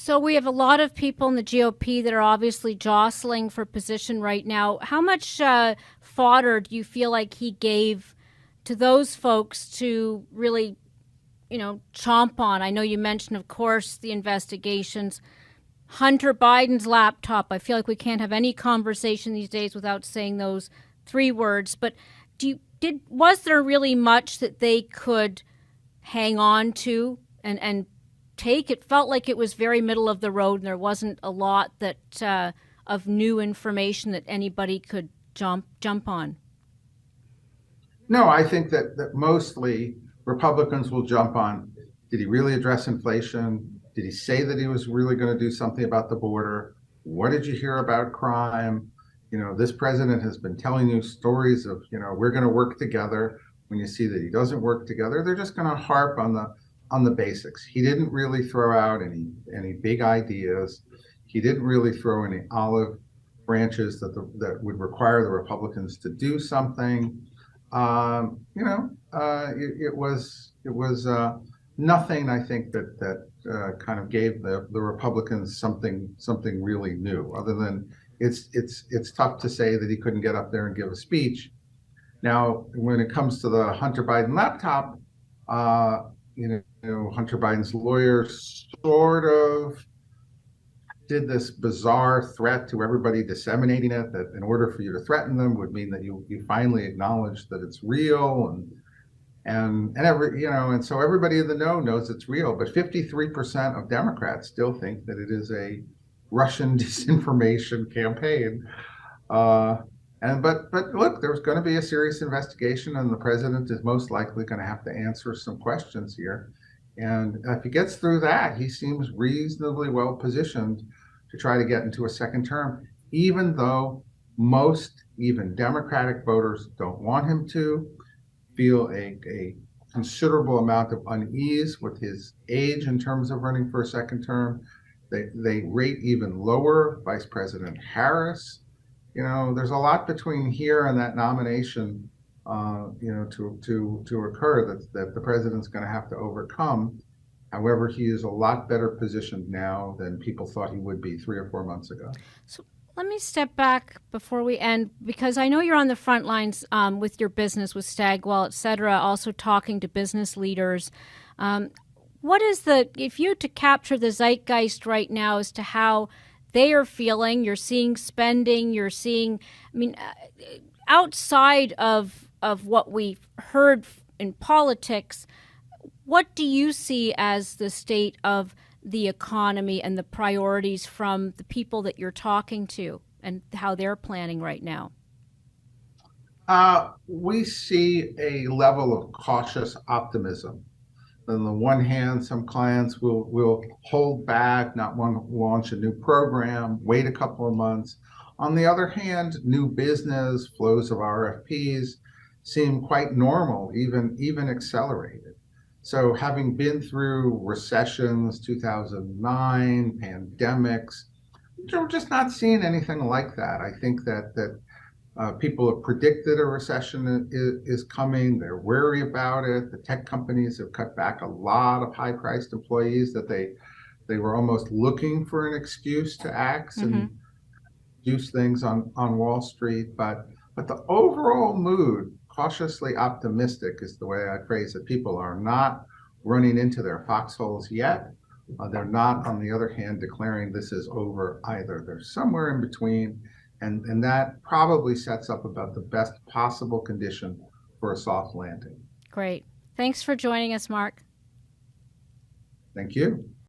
So we have a lot of people in the GOP that are obviously jostling for position right now. How much fodder do you feel like he gave to those folks to really, chomp on? I know you mentioned, of course, the investigations. Hunter Biden's laptop. I feel like we can't have any conversation these days without saying those three words. But was there really much that they could hang on to and take? It felt like it was very middle of the road, and there wasn't a lot that of new information that anybody could jump on. No, I think that mostly Republicans will jump on, did he really address inflation? Did he say that he was really going to do something about the border? What did you hear about crime? This president has been telling you stories of, we're going to work together. When you see that he doesn't work together, they're just going to harp on the basics. He didn't really throw out any big ideas. He didn't really throw any olive branches that would require the Republicans to do something. It was nothing. I think that kind of gave the Republicans something really new. Other than it's tough to say that he couldn't get up there and give a speech. Now, when it comes to the Hunter Biden laptop, Hunter Biden's lawyer sort of did this bizarre threat to everybody disseminating it, that in order for you to threaten them would mean that you finally acknowledge that it's real, and so everybody in the know knows it's real. But 53% of Democrats still think that it is a Russian disinformation campaign. But look, there's going to be a serious investigation, and the president is most likely going to have to answer some questions here. And if he gets through that, he seems reasonably well positioned to try to get into a second term, even though most, even Democratic voters, don't want him to, feel a considerable amount of unease with his age in terms of running for a second term. They rate even lower Vice President Harris. There's a lot between here and that nomination, to occur that the president's going to have to overcome. However, he is a lot better positioned now than people thought he would be 3 or 4 months ago. So let me step back before we end, because I know you're on the front lines with your business, with Stagwell, et cetera, also talking to business leaders. What is if you had to capture the zeitgeist right now as to how they are feeling? You're seeing spending, you're seeing, outside of what we've heard in politics, what do you see as the state of the economy and the priorities from the people that you're talking to and how they're planning right now? We see a level of cautious optimism. On the one hand, some clients will hold back, not want to launch a new program, wait a couple of months. On the other hand, new business flows of RFPs seem quite normal, even accelerated. So having been through recessions, 2009, pandemics, we're just not seeing anything like that. I think that people have predicted a recession is coming. They're wary about it. The tech companies have cut back a lot of high-priced employees that they were almost looking for an excuse to axe and do things on Wall Street. But the overall mood, cautiously optimistic is the way I phrase it. People are not running into their foxholes yet. They're not, on the other hand, declaring this is over either. They're somewhere in between. And that probably sets up about the best possible condition for a soft landing. Great. Thanks for joining us, Mark. Thank you.